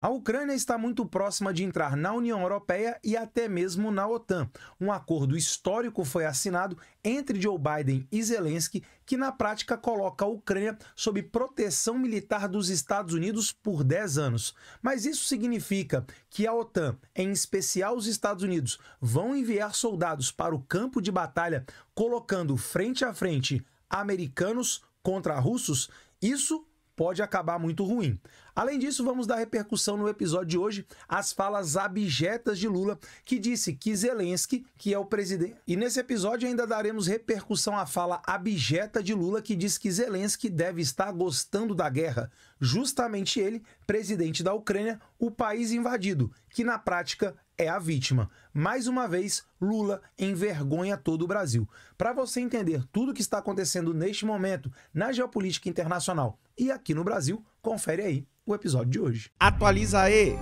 A Ucrânia está muito próxima de entrar na União Europeia e até mesmo na OTAN. Um acordo histórico foi assinado entre Joe Biden e Zelensky, que na prática coloca a Ucrânia sob proteção militar dos Estados Unidos por 10 anos. Mas isso significa que a OTAN, em especial os Estados Unidos, vão enviar soldados para o campo de batalha, colocando frente a frente americanos contra russos? Isso pode acabar muito ruim. Além disso, vamos dar repercussão no episódio de hoje às falas abjetas de Lula, que disse que Zelensky, que é o presidente... E nesse episódio ainda daremos repercussão à fala abjeta de Lula, que diz que Zelensky deve estar gostando da guerra. Justamente ele, presidente da Ucrânia, o país invadido, que na prática é a vítima. Mais uma vez, Lula envergonha todo o Brasil. Para você entender tudo o que está acontecendo neste momento na geopolítica internacional e aqui no Brasil, confere aí o episódio de hoje. Atualiza aí!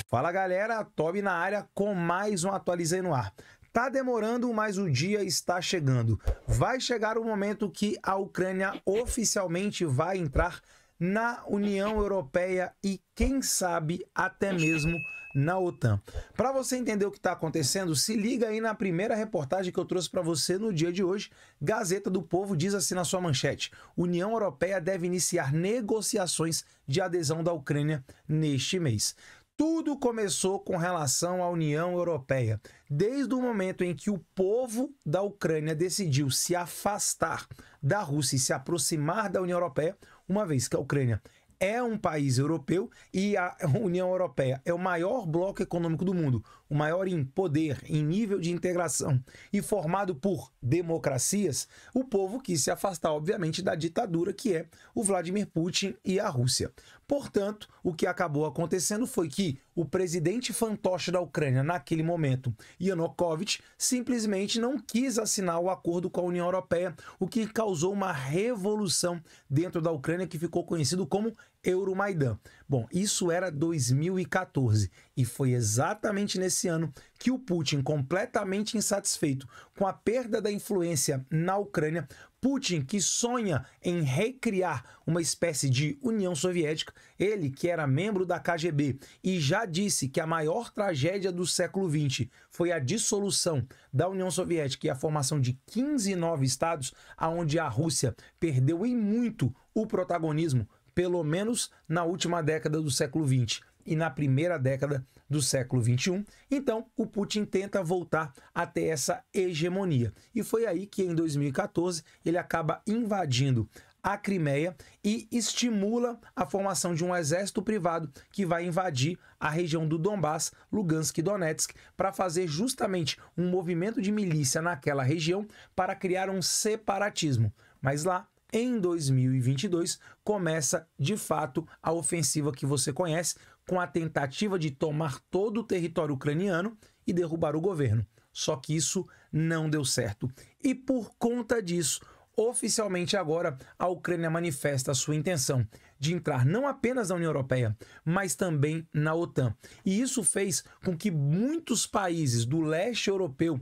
Fala galera, Toby na área com mais um Atualiza aí no ar. Tá demorando, mas o dia está chegando. Vai chegar o momento que a Ucrânia oficialmente vai entrar na União Europeia e, quem sabe, até mesmo na OTAN. Para você entender o que está acontecendo, se liga aí na primeira reportagem que eu trouxe para você no dia de hoje. Gazeta do Povo diz assim na sua manchete: União Europeia deve iniciar negociações de adesão da Ucrânia neste mês. Tudo começou com relação à União Europeia. Desde o momento em que o povo da Ucrânia decidiu se afastar da Rússia e se aproximar da União Europeia, uma vez que a Ucrânia é um país europeu e a União Europeia é o maior bloco econômico do mundo, o maior em poder, em nível de integração e formado por democracias, o povo quis se afastar, obviamente, da ditadura que é o Vladimir Putin e a Rússia. Portanto, o que acabou acontecendo foi que o presidente fantoche da Ucrânia, naquele momento, Yanukovych, simplesmente não quis assinar o acordo com a União Europeia, o que causou uma revolução dentro da Ucrânia que ficou conhecido como Euromaidan. Bom, isso era 2014 e foi exatamente nesse ano que o Putin, completamente insatisfeito com a perda da influência na Ucrânia, Putin, que sonha em recriar uma espécie de União Soviética, ele que era membro da KGB e já disse que a maior tragédia do século XX foi a dissolução da União Soviética e a formação de 15 novos estados, onde a Rússia perdeu em muito o protagonismo, pelo menos na última década do século XX e na primeira década do século XXI. Então, o Putin tenta voltar até essa hegemonia. E foi aí que, em 2014, ele acaba invadindo a Crimeia e estimula a formação de um exército privado que vai invadir a região do Donbass, Lugansk e Donetsk, para fazer justamente um movimento de milícia naquela região para criar um separatismo. Mas lá, em 2022, começa de fato a ofensiva que você conhece, com a tentativa de tomar todo o território ucraniano e derrubar o governo. Só que isso não deu certo. E por conta disso, oficialmente agora, a Ucrânia manifesta a sua intenção de entrar não apenas na União Europeia, mas também na OTAN. E isso fez com que muitos países do leste europeu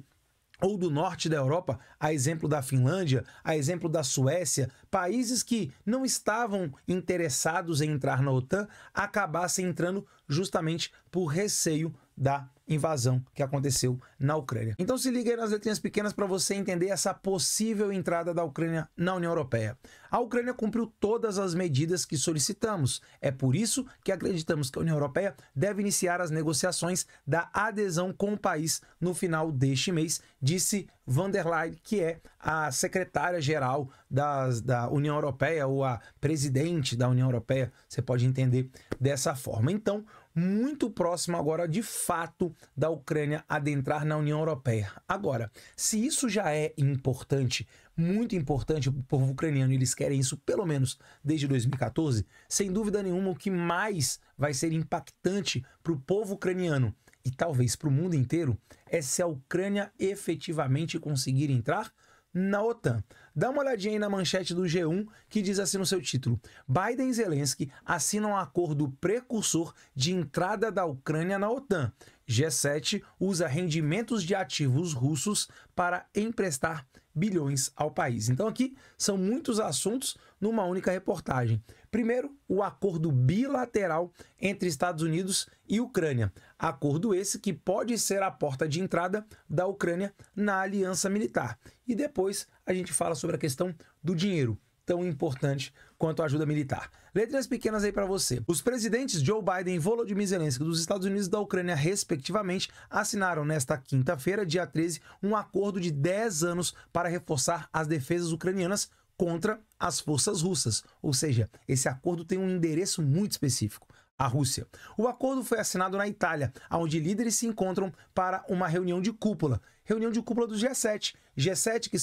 ou do norte da Europa, a exemplo da Finlândia, a exemplo da Suécia, países que não estavam interessados em entrar na OTAN, acabassem entrando justamente por receio da invasão que aconteceu na Ucrânia. Então se liga aí nas letrinhas pequenas para você entender essa possível entrada da Ucrânia na União Europeia. A Ucrânia cumpriu todas as medidas que solicitamos. É por isso que acreditamos que a União Europeia deve iniciar as negociações da adesão com o país no final deste mês, disse von der Leyen, que é a secretária-geral da União Europeia, ou a presidente da União Europeia, você pode entender dessa forma. Então, muito próximo agora, de fato, da Ucrânia adentrar na União Europeia. Agora, se isso já é importante, muito importante para o povo ucraniano, e eles querem isso pelo menos desde 2014, sem dúvida nenhuma, o que mais vai ser impactante para o povo ucraniano e talvez para o mundo inteiro é se a Ucrânia efetivamente conseguir entrar na OTAN. Dá uma olhadinha aí na manchete do G1, que diz assim no seu título: Biden e Zelensky assinam um acordo precursor de entrada da Ucrânia na OTAN. G7 usa rendimentos de ativos russos para emprestar bilhões ao país. Então aqui são muitos assuntos numa única reportagem. Primeiro, o acordo bilateral entre Estados Unidos e Ucrânia. Acordo esse que pode ser a porta de entrada da Ucrânia na aliança militar. E depois a gente fala sobre a questão do dinheiro, tão importante quanto a ajuda militar. Letrinhas pequenas aí para você. Os presidentes Joe Biden e Volodymyr Zelensky dos Estados Unidos e da Ucrânia, respectivamente, assinaram nesta quinta-feira, dia 13, um acordo de 10 anos para reforçar as defesas ucranianas contra as forças russas. Ou seja, esse acordo tem um endereço muito específico: a Rússia. O acordo foi assinado na Itália, onde líderes se encontram para uma reunião de cúpula do G7. G7, que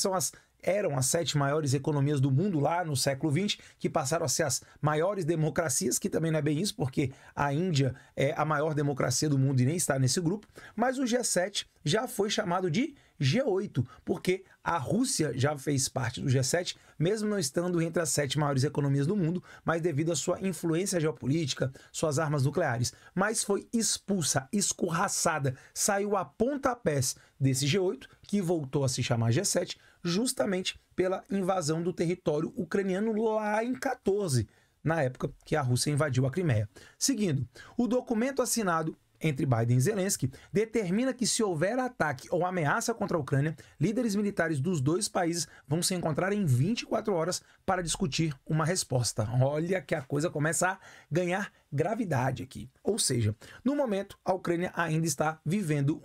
eram as 7 maiores economias do mundo lá no século XX, que passaram a ser as maiores democracias, que também não é bem isso, porque a Índia é a maior democracia do mundo e nem está nesse grupo, mas o G7 já foi chamado de G8, porque a Rússia já fez parte do G7, mesmo não estando entre as 7 maiores economias do mundo, mas devido à sua influência geopolítica, suas armas nucleares, mas foi expulsa, escorraçada, saiu a pontapés desse G8, que voltou a se chamar G7, justamente pela invasão do território ucraniano lá em 14, na época que a Rússia invadiu a Crimeia. Seguindo, o documento assinado entre Biden e Zelensky determina que, se houver ataque ou ameaça contra a Ucrânia, líderes militares dos dois países vão se encontrar em 24 horas para discutir uma resposta. Olha que a coisa começa a ganhar gravidade aqui. Ou seja, no momento, a Ucrânia ainda está vivendo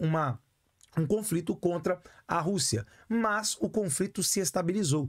um conflito contra a Rússia, mas o conflito se estabilizou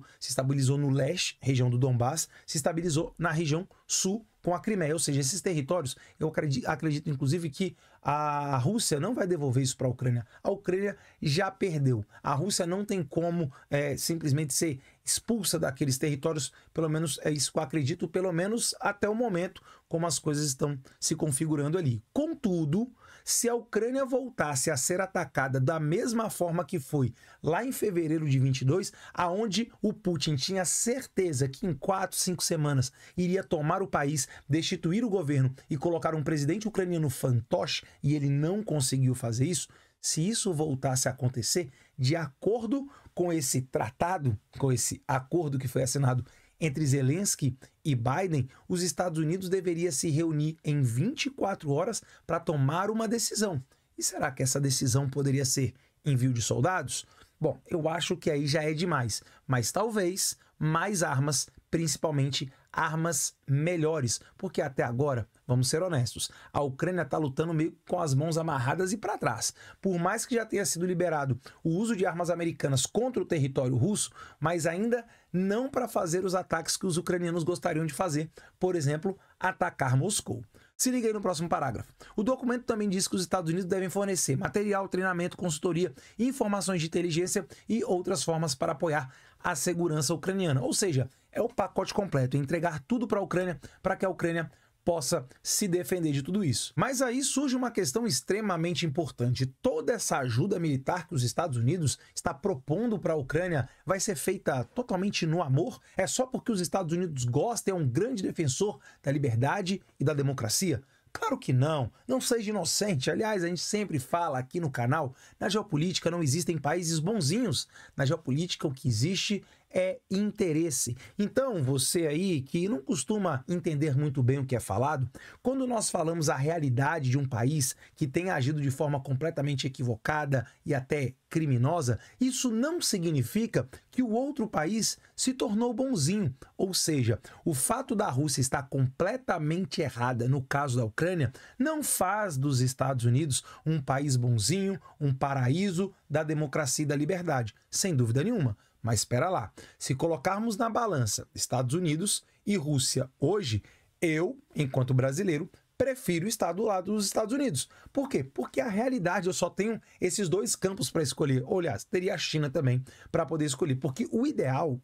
no leste, região do Donbass, se estabilizou na região sul com a Crimeia, ou seja, esses territórios, eu acredito inclusive que a Rússia não vai devolver isso para a Ucrânia já perdeu, a Rússia não tem como simplesmente ser expulsa daqueles territórios, pelo menos é isso que eu acredito, pelo menos até o momento, como as coisas estão se configurando ali. Contudo, se a Ucrânia voltasse a ser atacada da mesma forma que foi lá em fevereiro de 22, aonde o Putin tinha certeza que em 4, 5 semanas iria tomar o país, destituir o governo e colocar um presidente ucraniano fantoche, e ele não conseguiu fazer isso, se isso voltasse a acontecer, de acordo com esse tratado, com esse acordo que foi assinado entre Zelensky e Biden, os Estados Unidos deveriam se reunir em 24 horas para tomar uma decisão. E será que essa decisão poderia ser envio de soldados? Bom, eu acho que aí já é demais, mas talvez mais armas, principalmente armas melhores, porque até agora, vamos ser honestos, a Ucrânia está lutando meio com as mãos amarradas e para trás. Por mais que já tenha sido liberado o uso de armas americanas contra o território russo, mas ainda não para fazer os ataques que os ucranianos gostariam de fazer, por exemplo, atacar Moscou. Se liga aí no próximo parágrafo. O documento também diz que os Estados Unidos devem fornecer material, treinamento, consultoria, informações de inteligência e outras formas para apoiar a segurança ucraniana. Ou seja, é o pacote completo, entregar tudo para a Ucrânia, para que a Ucrânia possa se defender de tudo isso. Mas aí surge uma questão extremamente importante. Toda essa ajuda militar que os Estados Unidos está propondo para a Ucrânia vai ser feita totalmente no amor? É só porque os Estados Unidos gostam, é um grande defensor da liberdade e da democracia? Claro que não, não seja inocente. Aliás, a gente sempre fala aqui no canal, na geopolítica não existem países bonzinhos. Na geopolítica o que existe é interesse. Então, você aí que não costuma entender muito bem o que é falado, quando nós falamos a realidade de um país que tem agido de forma completamente equivocada e até criminosa, isso não significa que o outro país se tornou bonzinho. Ou seja, o fato da Rússia estar completamente errada no caso da Ucrânia não faz dos Estados Unidos um país bonzinho, um paraíso da democracia e da liberdade, sem dúvida nenhuma. Mas espera lá, se colocarmos na balança Estados Unidos e Rússia hoje, eu, enquanto brasileiro, prefiro estar do lado dos Estados Unidos. Por quê? Porque a realidade, eu só tenho esses dois campos para escolher. Aliás, teria a China também para poder escolher. Porque o ideal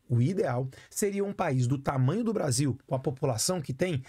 seria um país do tamanho do Brasil, com a população que tem,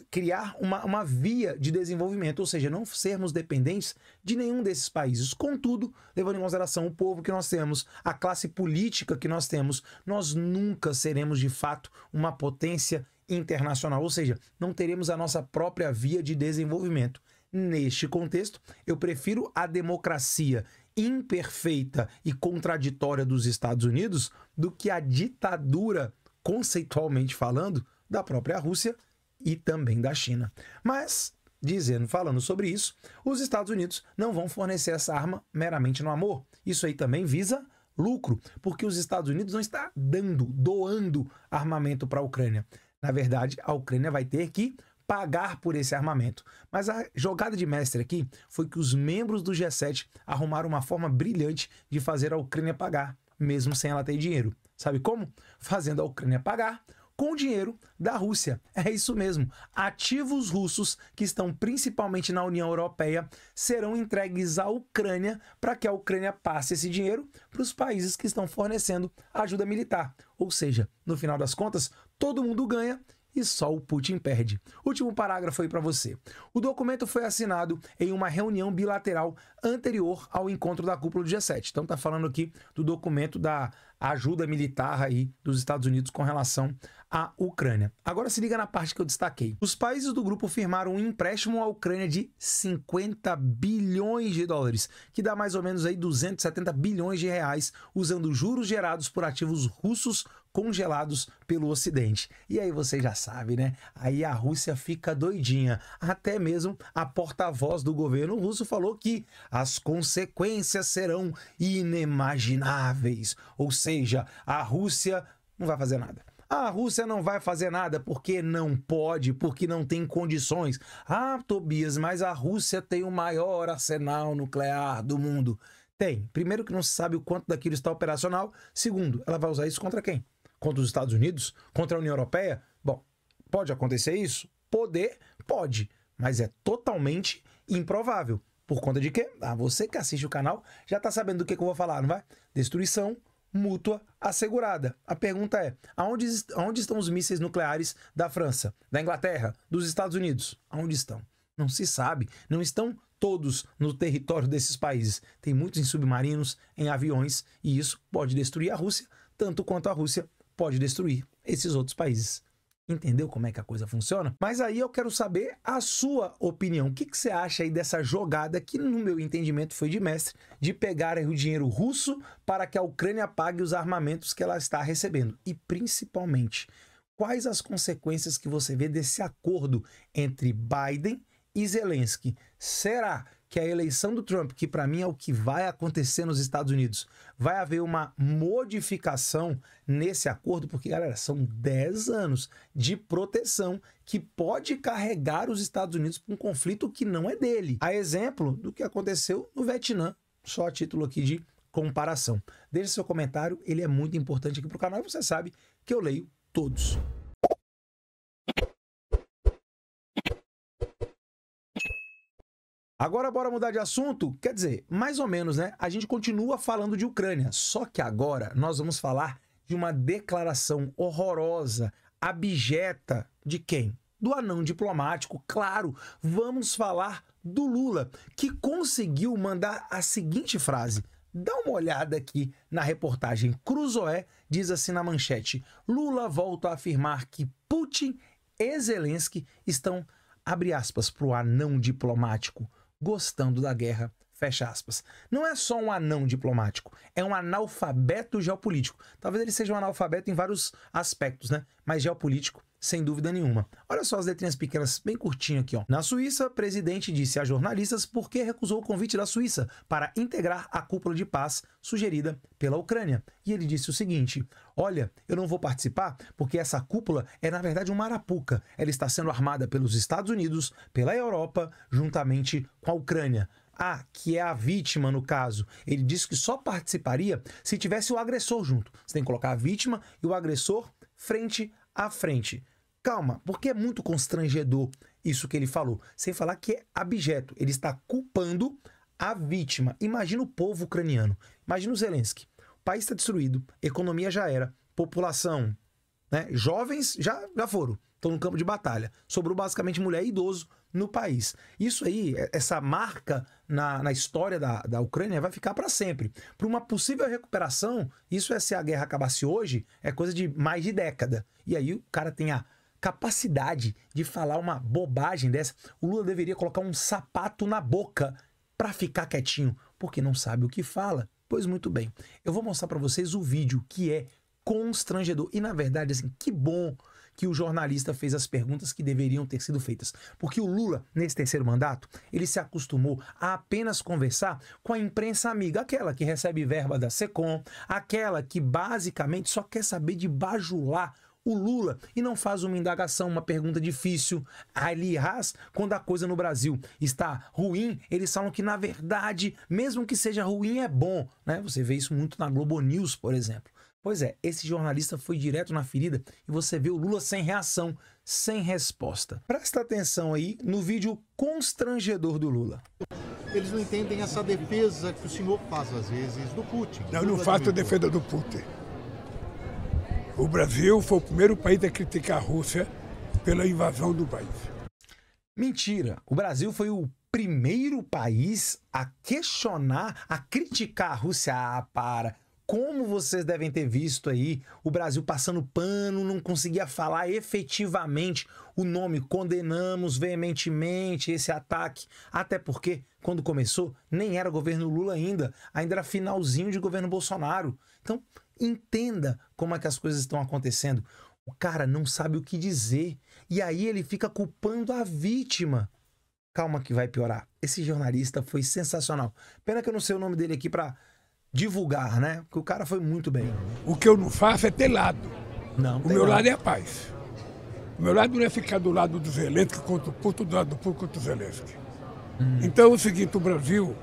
criar uma via de desenvolvimento, ou seja, não sermos dependentes de nenhum desses países. Contudo, levando em consideração o povo que nós temos, a classe política que nós temos, nós nunca seremos de fato uma potência internacional, ou seja, não teremos a nossa própria via de desenvolvimento. Neste contexto, eu prefiro a democracia imperfeita e contraditória dos Estados Unidos do que a ditadura, conceitualmente falando, da própria Rússia e também da China. Mas, falando sobre isso, os Estados Unidos não vão fornecer essa arma meramente no amor. Isso aí também visa lucro, porque os Estados Unidos não está doando armamento para a Ucrânia. Na verdade, a Ucrânia vai ter que pagar por esse armamento. Mas a jogada de mestre aqui foi que os membros do G7 arrumaram uma forma brilhante de fazer a Ucrânia pagar, mesmo sem ela ter dinheiro. Sabe como? Fazendo a Ucrânia pagar com o dinheiro da Rússia. É isso mesmo. Ativos russos que estão principalmente na União Europeia serão entregues à Ucrânia para que a Ucrânia passe esse dinheiro para os países que estão fornecendo ajuda militar. Ou seja, no final das contas, todo mundo ganha e só o Putin perde. Último parágrafo aí para você. O documento foi assinado em uma reunião bilateral anterior ao encontro da cúpula do G7. Então tá falando aqui do documento da ajuda militar aí dos Estados Unidos com relação à Ucrânia. Agora se liga na parte que eu destaquei. Os países do grupo firmaram um empréstimo à Ucrânia de 50 bilhões de dólares, que dá mais ou menos aí 270 bilhões de reais, usando juros gerados por ativos russos congelados pelo Ocidente. E aí você já sabe, né? Aí a Rússia fica doidinha. Até mesmo a porta-voz do governo russo falou que as consequências serão inimagináveis. Ou seja, a Rússia não vai fazer nada. A Rússia não vai fazer nada porque não pode, porque não tem condições. Ah, Tobias, mas a Rússia tem o maior arsenal nuclear do mundo. Tem. Primeiro que não se sabe o quanto daquilo está operacional. Segundo, ela vai usar isso contra quem? Contra os Estados Unidos? Contra a União Europeia? Bom, pode acontecer isso? Poder? Pode. Mas é totalmente improvável. Por conta de quê? Ah, você que assiste o canal já está sabendo do que eu vou falar, não vai? Destruição mútua assegurada. A pergunta é, aonde estão os mísseis nucleares da França, da Inglaterra, dos Estados Unidos? Aonde estão? Não se sabe. Não estão todos no território desses países. Tem muitos em submarinos, em aviões, e isso pode destruir a Rússia, tanto quanto a Rússia pode destruir esses outros países. Entendeu como é que a coisa funciona? Mas aí eu quero saber a sua opinião. O que você acha aí dessa jogada que, no meu entendimento, foi de mestre, de pegar aí o dinheiro russo para que a Ucrânia pague os armamentos que ela está recebendo? E, principalmente, quais as consequências que você vê desse acordo entre Biden e Zelensky? Será que a eleição do Trump, que para mim é o que vai acontecer nos Estados Unidos, vai haver uma modificação nesse acordo? Porque, galera, são 10 anos de proteção que pode carregar os Estados Unidos para um conflito que não é dele. A exemplo do que aconteceu no Vietnã, só a título aqui de comparação. Deixe seu comentário, ele é muito importante aqui para o canal e você sabe que eu leio todos. Agora bora mudar de assunto? Quer dizer, mais ou menos, né? A gente continua falando de Ucrânia, só que agora nós vamos falar de uma declaração horrorosa, abjeta de quem? Do anão diplomático, claro. Vamos falar do Lula, que conseguiu mandar a seguinte frase. Dá uma olhada aqui na reportagem. Cruzoé diz assim na manchete: Lula volta a afirmar que Putin e Zelensky estão, abre aspas, para o anão diplomático, gostando da guerra, fecha aspas. Não é só um anão diplomático, é um analfabeto geopolítico. Talvez ele seja um analfabeto em vários aspectos, né? Mas geopolítico, sem dúvida nenhuma. Olha só as letrinhas pequenas, bem curtinho aqui, ó. Na Suíça, presidente disse a jornalistas por que recusou o convite da Suíça para integrar a cúpula de paz sugerida pela Ucrânia. E ele disse o seguinte: olha, eu não vou participar porque essa cúpula é, na verdade, uma arapuca. Ela está sendo armada pelos Estados Unidos, pela Europa, juntamente com a Ucrânia. Ah, que é a vítima no caso. Ele disse que só participaria se tivesse o agressor junto. Você tem que colocar a vítima e o agressor frente a frente. Calma, porque é muito constrangedor isso que ele falou. Sem falar que é abjeto. Ele está culpando a vítima. Imagina o povo ucraniano. Imagina o Zelensky. O país está destruído, economia já era, população, né? Jovens já foram, estão no campo de batalha. Sobrou basicamente mulher e idoso no país. Isso aí, essa marca na história da Ucrânia vai ficar para sempre. Para uma possível recuperação, isso é se a guerra acabasse hoje, é coisa de mais de década. E aí o cara tem a capacidade de falar uma bobagem dessa. O Lula deveria colocar um sapato na boca para ficar quietinho, porque não sabe o que fala. Pois muito bem, eu vou mostrar para vocês o vídeo que é constrangedor. E na verdade, assim, que bom que o jornalista fez as perguntas que deveriam ter sido feitas. Porque o Lula, nesse terceiro mandato, ele se acostumou a apenas conversar com a imprensa amiga, aquela que recebe verba da SECOM, aquela que basicamente só quer saber de bajular o Lula e não faz uma indagação, uma pergunta difícil. Aliás, quando a coisa no Brasil está ruim, eles falam que, na verdade, mesmo que seja ruim, é bom, né? Você vê isso muito na Globo News, por exemplo. Pois é, esse jornalista foi direto na ferida e você vê o Lula sem reação, sem resposta. Presta atenção aí no vídeo constrangedor do Lula. Eles não entendem essa defesa que o senhor faz, às vezes, do Putin. Eu não faço a defesa do Putin. O Brasil foi o primeiro país a criticar a Rússia pela invasão do país. Mentira! O Brasil foi o primeiro país a questionar, a criticar a Rússia. Ah, para! Como vocês devem ter visto aí, o Brasil passando pano, não conseguia falar efetivamente o nome. Condenamos veementemente esse ataque. Até porque, quando começou, nem era governo Lula ainda era finalzinho de governo Bolsonaro. Então, entenda como é que as coisas estão acontecendo. O cara não sabe o que dizer. E aí ele fica culpando a vítima. Calma que vai piorar. Esse jornalista foi sensacional. Pena que eu não sei o nome dele aqui pra divulgar, né? Porque o cara foi muito bem. O que eu não faço é ter lado. Não, o meu lado é a paz. O meu lado não é ficar do lado do Zelensky contra o Putin, do lado do Putin contra o Zelensky. Então é o seguinte, o Brasil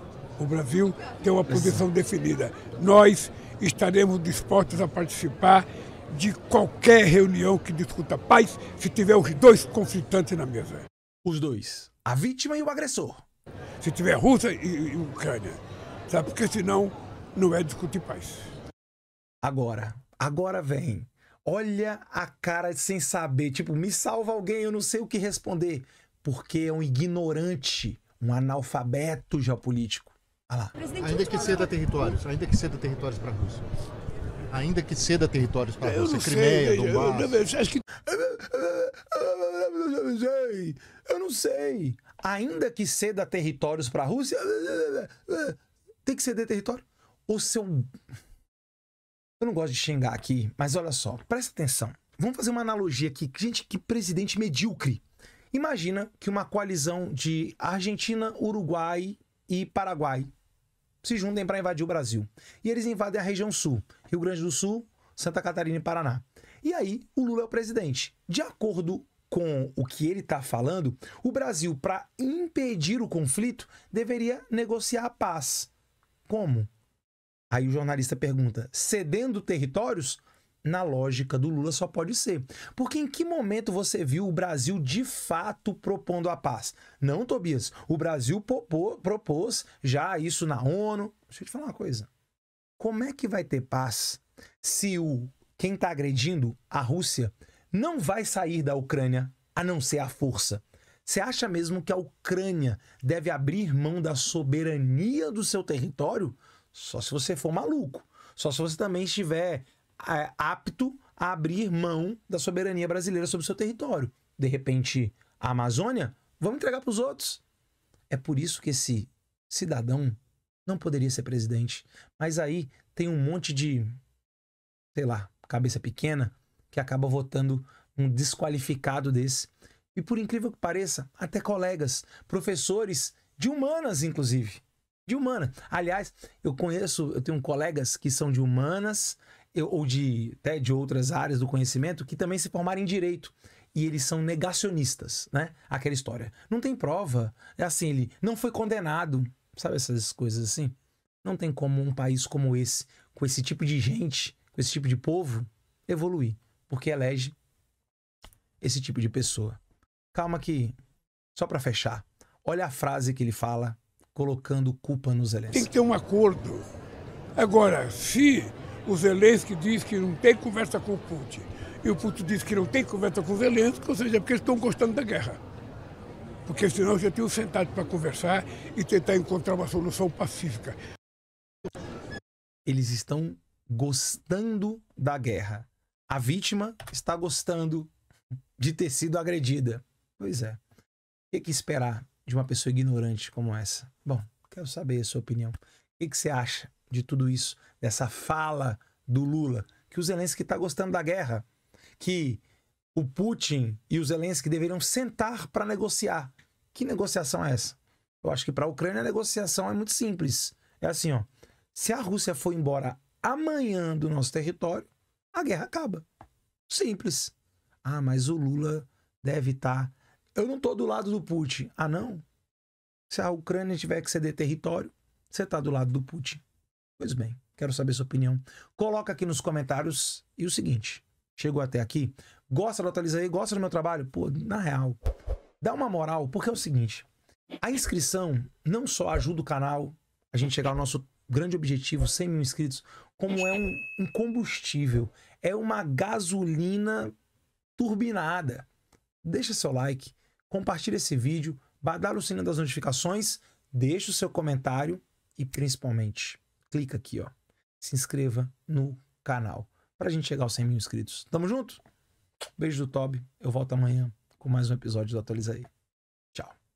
tem uma posição definida. Nós estaremos dispostos a participar de qualquer reunião que discuta paz se tiver os dois conflitantes na mesa. Os dois. A vítima e o agressor. Se tiver Rússia e Ucrânia. Sabe? Porque senão não é discutir paz. Agora vem. Olha a cara sem saber. Tipo, me salva alguém, eu não sei o que responder. Porque é um ignorante, um analfabeto geopolítico. Olha lá. Ainda que ceda territórios para a Rússia. Ainda que ceda territórios para a Rússia. Crimeia, Donbass. Eu não sei. Ainda que ceda territórios para a Rússia, tem que ceder território? O seu... Eu não gosto de xingar aqui, mas olha só, presta atenção. Vamos fazer uma analogia aqui. Gente, que presidente medíocre. Imagina que uma coalizão de Argentina, Uruguai e Paraguai se juntem para invadir o Brasil. E eles invadem a região sul, Rio Grande do Sul, Santa Catarina e Paraná. E aí, o Lula é o presidente. De acordo com o que ele está falando, o Brasil, para impedir o conflito, deveria negociar a paz. Como? Aí o jornalista pergunta, cedendo territórios? Na lógica do Lula só pode ser. Porque em que momento você viu o Brasil de fato propondo a paz? Não, Tobias. O Brasil propôs já isso na ONU. Deixa eu te falar uma coisa. Como é que vai ter paz se quem está agredindo, a Rússia, não vai sair da Ucrânia a não ser a força? Você acha mesmo que a Ucrânia deve abrir mão da soberania do seu território? Só se você for maluco. Só se você também estiver apto a abrir mão da soberania brasileira sobre o seu território. De repente, a Amazônia, vamos entregar para os outros. É por isso que esse cidadão não poderia ser presidente. Mas aí tem um monte de, sei lá, cabeça pequena que acaba votando um desqualificado desse. E por incrível que pareça, até colegas, professores de humanas, inclusive. De humanas. Aliás, eu tenho colegas que são de humanas ou até de outras áreas do conhecimento que também se formaram em direito. E eles são negacionistas, né? Aquela história. Não tem prova. É assim, ele não foi condenado. Sabe essas coisas assim? Não tem como um país como esse, com esse tipo de gente, com esse tipo de povo, evoluir. Porque elege esse tipo de pessoa. Calma que, só para fechar, olha a frase que ele fala, colocando culpa no Zelensky. Tem que ter um acordo. Agora, se o Zelensky diz que não tem conversa com o Putin, e o Putin diz que não tem conversa com o Zelensky, ou seja, porque eles estão gostando da guerra. Porque senão já tinham sentado para conversar e tentar encontrar uma solução pacífica. Eles estão gostando da guerra. A vítima está gostando de ter sido agredida. Pois é. O que esperar de uma pessoa ignorante como essa? Bom, quero saber a sua opinião. O que você acha de tudo isso, dessa fala do Lula? Que o Zelensky está gostando da guerra, que o Putin e o Zelensky deveriam sentar para negociar. Que negociação é essa? Eu acho que para a Ucrânia a negociação é muito simples. É assim, ó. Se a Rússia for embora amanhã do nosso território, a guerra acaba. Simples. Ah, mas o Lula deve estar... Eu não tô do lado do Putin. Ah, não? Se a Ucrânia tiver que ceder território, você tá do lado do Putin. Pois bem, quero saber sua opinião. Coloca aqui nos comentários. E o seguinte, chegou até aqui, gosta do Atualiza aí, gosta do meu trabalho? Pô, na real, dá uma moral, porque é o seguinte, a inscrição não só ajuda o canal a gente chegar ao nosso grande objetivo, 100 mil inscritos, como é um combustível, é uma gasolina turbinada. Deixa seu like, compartilha esse vídeo, badala o sininho das notificações, deixa o seu comentário e principalmente, clica aqui, ó, se inscreva no canal pra gente chegar aos 100 mil inscritos. Tamo junto? Beijo do Toby, eu volto amanhã com mais um episódio do Atualiza aí.